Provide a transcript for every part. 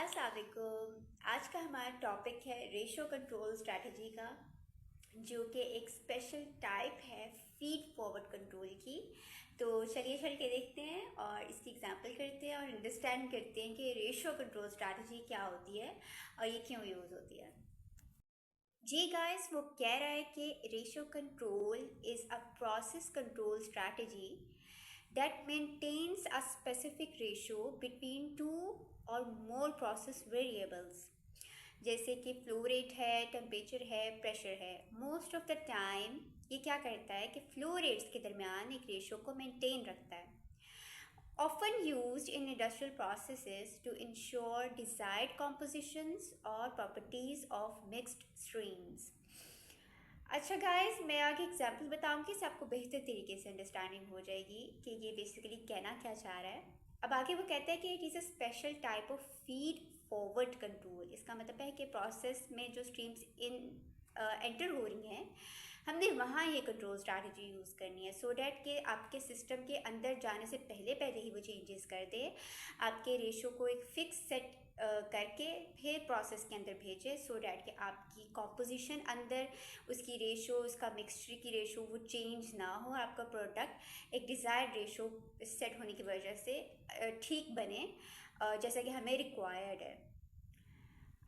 अस्सलाम वालेकुम। आज का हमारा टॉपिक है रेशो कंट्रोल स्ट्रैटेजी का, जो कि एक स्पेशल टाइप है फीड फॉरवर्ड कंट्रोल की। तो चलिए चल के देखते हैं और इसकी एग्जांपल करते हैं और अंडरस्टैंड करते हैं कि रेशो कंट्रोल स्ट्रैटेजी क्या होती है और ये क्यों यूज़ होती है। जी गाइस, वो कह रहा है कि ratio control is a process control strategy that maintains a specific ratio between two or more process variables, जैसे कि फ्लो रेट है, टेम्परेचर है, प्रेशर है। मोस्ट ऑफ द टाइम ये क्या करता है कि फ्लो रेट्स के दरमियान एक रेशो को मेंटेन रखता है। often used in industrial processes to ensure desired compositions or properties of mixed streams। अच्छा गाइस, मैं आगे एग्जांपल बताऊंगी, इससे आपको बेहतर तरीके से अंडरस्टैंडिंग हो जाएगी कि ये बेसिकली कहना क्या चाह रहा है। अब आगे वो कहता है कि it is a special type of feed forward control. इसका मतलब है कि प्रोसेस में जो स्ट्रीम्स इन एंटर हो रही हैं, हमने वहाँ ये कंट्रोल स्ट्रैटेजी यूज़ करनी है सो डैट कि आपके सिस्टम के अंदर जाने से पहले पहले ही वो चेंजेस कर दे, आपके रेशो को एक फिक्स सेट करके फिर प्रोसेस के अंदर भेजे सो डैट कि आपकी कॉम्पोजिशन अंदर उसकी रेशो, उसका मिक्सचर की रेशो वो चेंज ना हो, आपका प्रोडक्ट एक डिज़ायर्ड रेशो सेट होने की वजह से ठीक बने जैसा कि हमें रिक्वायर्ड है।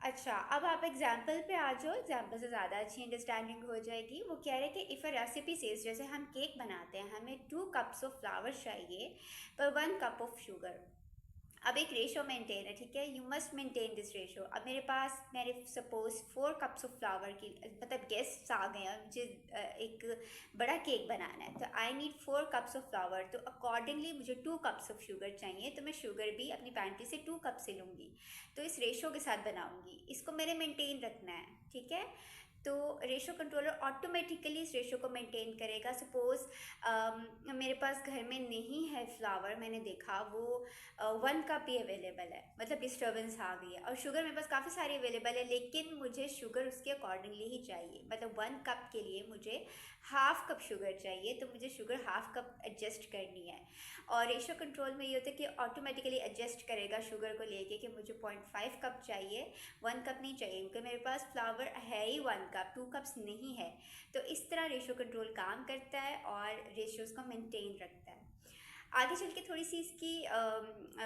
अच्छा, अब आप एग्जाम्पल पे आ जाओ, एग्जाम्पल से ज़्यादा अच्छी अंडरस्टैंडिंग हो जाएगी। वो कह रहे हैं कि इफ़ अ रेसिपी सेज, जैसे हम केक बनाते हैं, हमें 2 कप्स ऑफ फ्लावर चाहिए पर 1 कप ऑफ शुगर। अब एक रेशो मेंटेन है, ठीक है, you must maintain this ratio. अब मेरे सपोज 4 कप्स ऑफ फ्लावर की, मतलब गेस्ट्स आ गए हैं, मुझे एक बड़ा केक बनाना है, तो I need 4 cups of flower. तो अकॉर्डिंगली मुझे 2 कप्स ऑफ शुगर चाहिए, तो मैं शुगर भी अपनी पैंट्री से 2 कप से लूँगी। तो इस रेशो के साथ बनाऊँगी, इसको मैंने मेंटेन रखना है, ठीक है। तो रेशो कंट्रोलर ऑटोमेटिकली इस रेशो को मेंटेन करेगा। सपोज़ मेरे पास घर में नहीं है फ्लावर, मैंने देखा वो 1 कप ही अवेलेबल है, मतलब डिस्टर्बेंस आ गई है, और शुगर मेरे पास काफ़ी सारी अवेलेबल है, लेकिन मुझे शुगर उसके अकॉर्डिंगली ही चाहिए। मतलब 1 कप के लिए मुझे हाफ कप शुगर चाहिए, तो मुझे शुगर हाफ कप एडजस्ट करनी है। और रेशो कंट्रोल में ये होता है कि ऑटोमेटिकली एडजस्ट करेगा शुगर को लेके कि मुझे 0.5 कप चाहिए, 1 कप नहीं चाहिए, क्योंकि मेरे पास फ्लावर है ही 1 कप, 2 कप्स नहीं है। तो इस तरह रेशो कंट्रोल काम करता है और रेशियोज़ को मेंटेन रखता है। आगे चल के थोड़ी सी इसकी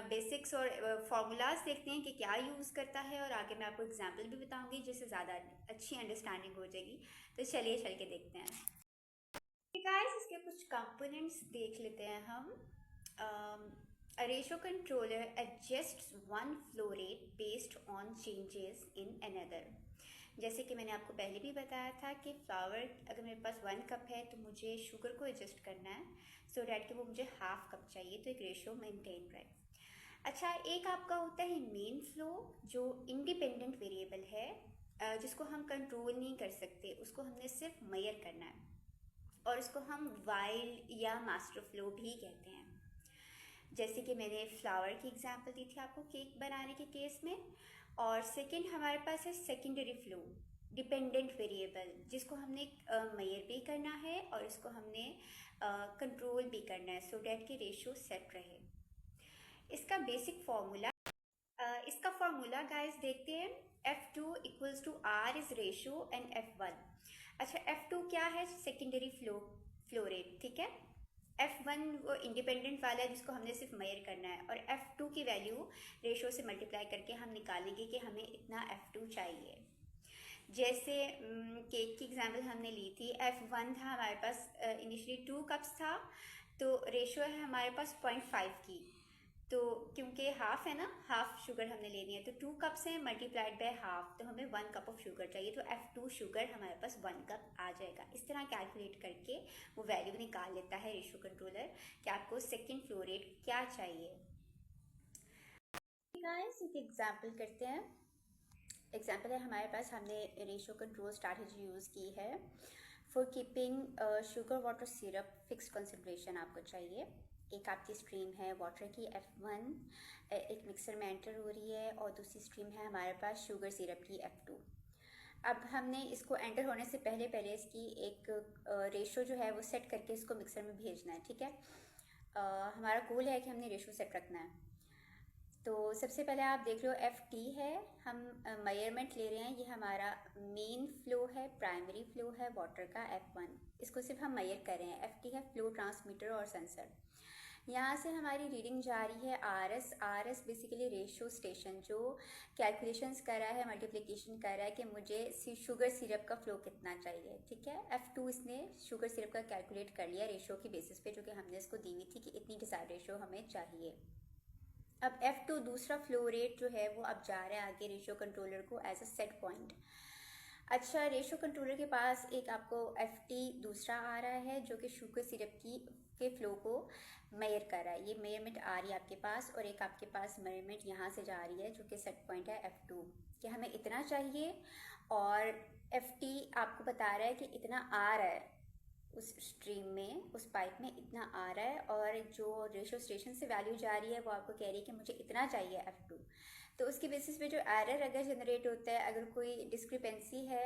बेसिक्स और फार्मूलाज देखते हैं कि क्या यूज़ करता है, और आगे मैं आपको एग्जांपल भी बताऊंगी जिससे ज़्यादा अच्छी अंडरस्टैंडिंग हो जाएगी। तो चलिए चल के देखते हैं। गाइस, इसके कुछ कंपोनेंट्स देख लेते हैं हम। A ratio controller adjusts one flow rate based on changes in another। जैसे कि मैंने आपको पहले भी बताया था कि फ्लावर अगर मेरे पास 1 कप है तो मुझे शुगर को एडजस्ट करना है सो डैट कि वो मुझे हाफ कप चाहिए, तो एक रेशियो मेंटेन रहे। अच्छा, एक आपका होता है मेन फ्लो, जो इंडिपेंडेंट वेरिएबल है, जिसको हम कंट्रोल नहीं कर सकते, उसको हमने सिर्फ मेजर करना है, और इसको हम वाइल्ड या मास्टर फ्लो भी कहते हैं। जैसे कि मैंने फ्लावर की एग्जांपल दी थी आपको केक बनाने के केस में। और सेकंड हमारे पास है सेकेंडरी फ्लो, डिपेंडेंट वेरिएबल, जिसको हमने मेजर भी करना है और इसको हमने कंट्रोल भी करना है सो डैट कि रेशियो सेट रहे। इसका बेसिक फार्मूला, इसका फार्मूला गाइस देखते हैं। F2 equals to R is ratio and F1। अच्छा, F2 क्या है? सेकेंडरी फ्लो रेट, ठीक है। F1 वो इंडिपेंडेंट वाला है जिसको हमने सिर्फ मेजर करना है, और F2 की वैल्यू रेशियो से मल्टीप्लाई करके हम निकालेंगे कि हमें इतना F2 चाहिए। जैसे केक की एग्जांपल हमने ली थी, F1 था हमारे पास, इनिशियली 2 कप्स था, तो रेशियो है हमारे पास 0.5 की। तो क्योंकि हाफ है ना, हाफ शुगर हमने लेनी है, तो 2 कप्स हैं मल्टीप्लाइड बाय हाफ, तो हमें 1 कप ऑफ शुगर चाहिए, तो F2 शुगर हमारे पास 1 कप आ जाएगा। इस तरह कैलकुलेट करके वो वैल्यू निकाल लेता है रेशियो कंट्रोलर कि आपको सेकेंड फ्लो रेट क्या चाहिए। गाइस, एक एग्जांपल करते हैं। एग्जांपल है हमारे पास, हमने रेशियो कंट्रोल स्ट्रैटेजी यूज़ की है for keeping sugar water syrup fix concentration आपको चाहिए। एक आपकी स्ट्रीम है वाटर की F1, एक मिक्सर में एंटर हो रही है, और दूसरी स्ट्रीम है हमारे पास शुगर सिरप की F2। अब हमने इसको एंटर होने से पहले पहले इसकी एक रेशो जो है वो सेट करके इसको मिक्सर में भेजना है, ठीक है। हमारा गोल है कि हमने रेशो सेट रखना है। तो सबसे पहले आप देख लो एफ टी है, हम मेजरमेंट ले रहे हैं, ये हमारा मेन फ्लो है, प्राइमरी फ्लो है वाटर का F1, इसको सिर्फ हम मेजर कर रहे हैं। एफ टी है फ्लो ट्रांसमीटर और सेंसर। यहाँ से हमारी रीडिंग जा रही है R S basically ratio station, जो कैलकुलेशंस कर रहा है, मल्टीप्लिकेशन कर रहा है कि मुझे शुगर सिरप का फ्लो कितना चाहिए। ठीक है, F2 इसने शुगर सिरप का कैलकुलेट कर लिया रेशियो की बेसिस पे, जो कि हमने इसको दी हुई थी कि इतनी डिजायर्ड रेशियो हमें चाहिए। अब F2 दूसरा फ्लो रेट जो है वो अब जा रहा है आगे रेशियो कंट्रोलर को एज अ सेट पॉइंट। अच्छा, रेशियो कंट्रोलर के पास एक आपको FT दूसरा आ रहा है जो कि शुगर सिरप के फ्लो को मेयर कर रहा है। ये मेयरमेंट आ रही है आपके पास, और एक आपके पास मेयरमेंट यहाँ से जा रही है जो कि सेट पॉइंट है F2 कि हमें इतना चाहिए, और FT आपको बता रहा है कि इतना आ रहा है उस स्ट्रीम में, उस पाइप में इतना आ रहा है, और जो रेशियो स्टेशन से वैल्यू जा रही है वो आपको कह रही है कि मुझे इतना चाहिए F2। तो उसकी बेसिस पे जो एरर अगर जनरेट होता है, अगर कोई डिस्क्रिपेंसी है,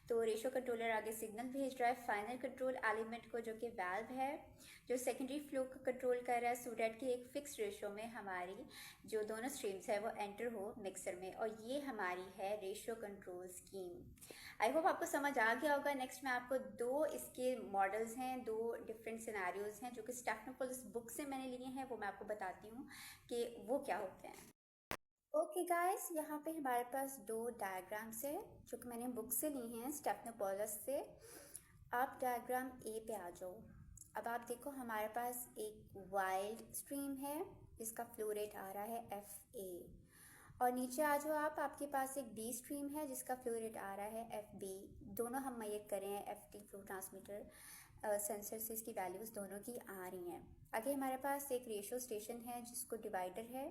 तो रेशियो कंट्रोलर आगे सिग्नल भेज रहा है फाइनल कंट्रोल एलिमेंट को, जो कि वाल्व है, जो सेकेंडरी फ्लो को कंट्रोल कर रहा है, सो डैट कि एक फिक्स रेशियो में हमारी जो दोनों स्ट्रीम्स है वो एंटर हो मिक्सर में। और ये हमारी है ratio control scheme. I hope आपको समझ आ गया होगा। नेक्स्ट में आपको दो इसके मॉडल्स हैं, दो डिफरेंट सिनेरियोज हैं जो कि स्टेफनोपोलिस बुक से मैंने लिए हैं, वो मैं आपको बताती हूँ कि वो क्या होते हैं। ओके गाइस, यहाँ पे हमारे पास दो डायग्राम्स है जो कि मैंने बुक से ली हैं स्टेफनोपोलिस से। आप डायग्राम ए पे आ जाओ। अब आप देखो हमारे पास एक वाइल्ड स्ट्रीम है जिसका फ्लो रेट आ रहा है FA, और नीचे आ जाओ आप, आपके पास एक बी स्ट्रीम है जिसका फ्लो रेट आ रहा है FB। दोनों हम मेजर कर रहे हैं FT फ्लो ट्रांसमीटर सेंसर से इसकी वैल्यूज़ दोनों की आ रही हैं। आगे हमारे पास एक रेशियो स्टेशन है जिसको डिवाइडर है,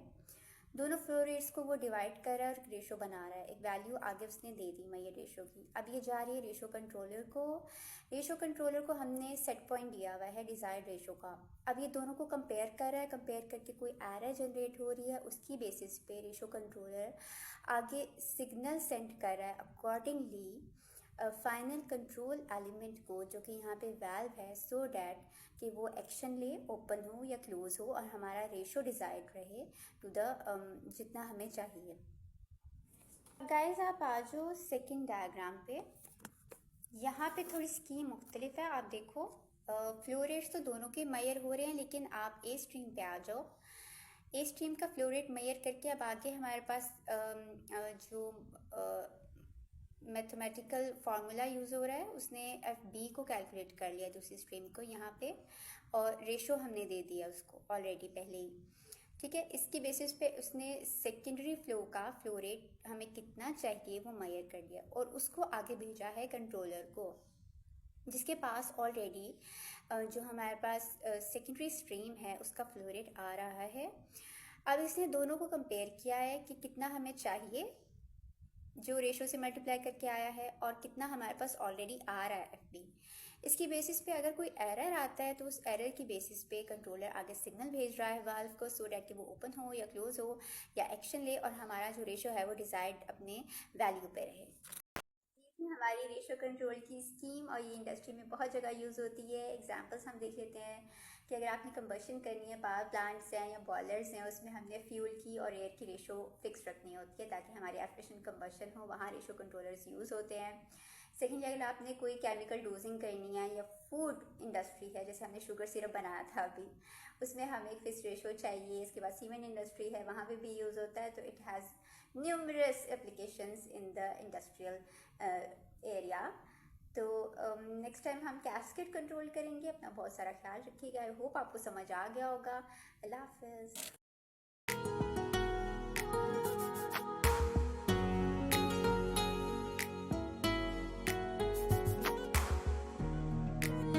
दोनों फ्लो रेट्स को वो डिवाइड कर रहा है और रेशो बना रहा है, एक वैल्यू आगे उसने दे दी मैं ये रेशो की। अब ये जा रही है रेशो कंट्रोलर को, रेशो कंट्रोलर को हमने सेट पॉइंट दिया हुआ है डिजायर्ड रेशो का। अब ये दोनों को कंपेयर कर रहा है, कंपेयर करके कोई एरर जनरेट हो रही है, उसकी बेसिस पे रेशो कंट्रोलर आगे सिग्नल सेंड कर रहा है अकॉर्डिंगली फाइनल कंट्रोल एलिमेंट को, जो कि यहाँ पे वाल्व है, सो डैट कि वो एक्शन ले, ओपन हो या क्लोज हो, और हमारा रेशो डिजायर्ड रहे टू द जितना हमें चाहिए। गाइस आप आ जाओ सेकेंड डायग्राम पे। यहाँ पे थोड़ी स्कीम मुख्तलिफ है, आप देखो फ्लो रेट्स तो दोनों के मेजर हो रहे हैं, लेकिन आप ए स्ट्रीम पे आ जाओ। ए स्ट्रीम का फ्लो रेट मेजर करके अब आगे हमारे पास जो मैथमेटिकल फार्मूला यूज़ हो रहा है, उसने FB को कैलकुलेट कर लिया दूसरी स्ट्रीम को यहाँ पे, और रेशो हमने दे दिया उसको ऑलरेडी पहले ही। ठीक है, इसकी बेसिस पे उसने सेकेंडरी फ्लो का फ्लो रेट हमें कितना चाहिए वो मेजर कर लिया, और उसको आगे भेजा है कंट्रोलर को, जिसके पास ऑलरेडी जो हमारे पास सेकेंडरी स्ट्रीम है उसका फ्लो रेट आ रहा है। अब इसने दोनों को कंपेयर किया है कि कितना हमें चाहिए जो रेशो से मल्टीप्लाई करके आया है, और कितना हमारे पास ऑलरेडी आ रहा है FB। इसकी बेसिस पे अगर कोई एरर आता है तो उस एरर की बेसिस पे कंट्रोलर आगे सिग्नल भेज रहा है वाल्व को, सो डैट कि वो ओपन हो या क्लोज हो या एक्शन ले, और हमारा जो रेशो है वो डिजायर्ड अपने वैल्यू पे रहे। हमारी रेशो कंट्रोल की स्कीम, और ये इंडस्ट्री में बहुत जगह यूज़ होती है। एग्जांपल्स हम देख लेते हैं कि अगर आपने कंबशन करनी है, पावर प्लांट्स हैं या बॉयलर्स हैं, उसमें हमने फ्यूल की और एयर की रेशो फिक्स रखनी होती है ताकि हमारी एफिशिएंट कंबशन हो, वहाँ रेशो कंट्रोलर्स यूज़ होते हैं। सेकेंडली, अगर आपने कोई केमिकल डोजिंग करनी है, या फूड इंडस्ट्री है, जैसे हमने शुगर सिरप बनाया था अभी, उसमें हमें एक फिक्स रेशो चाहिए। इसके बाद सीमेंट इंडस्ट्री है, वहाँ पे भी यूज़ होता है। तो it has numerous applications in the industrial area. तो नेक्स्ट टाइम हम कैस्केड कंट्रोल करेंगे। अपना बहुत सारा ख्याल रखिएगा। आई होप आपको समझ आ गया होगा। अल्लाह हाफिज़।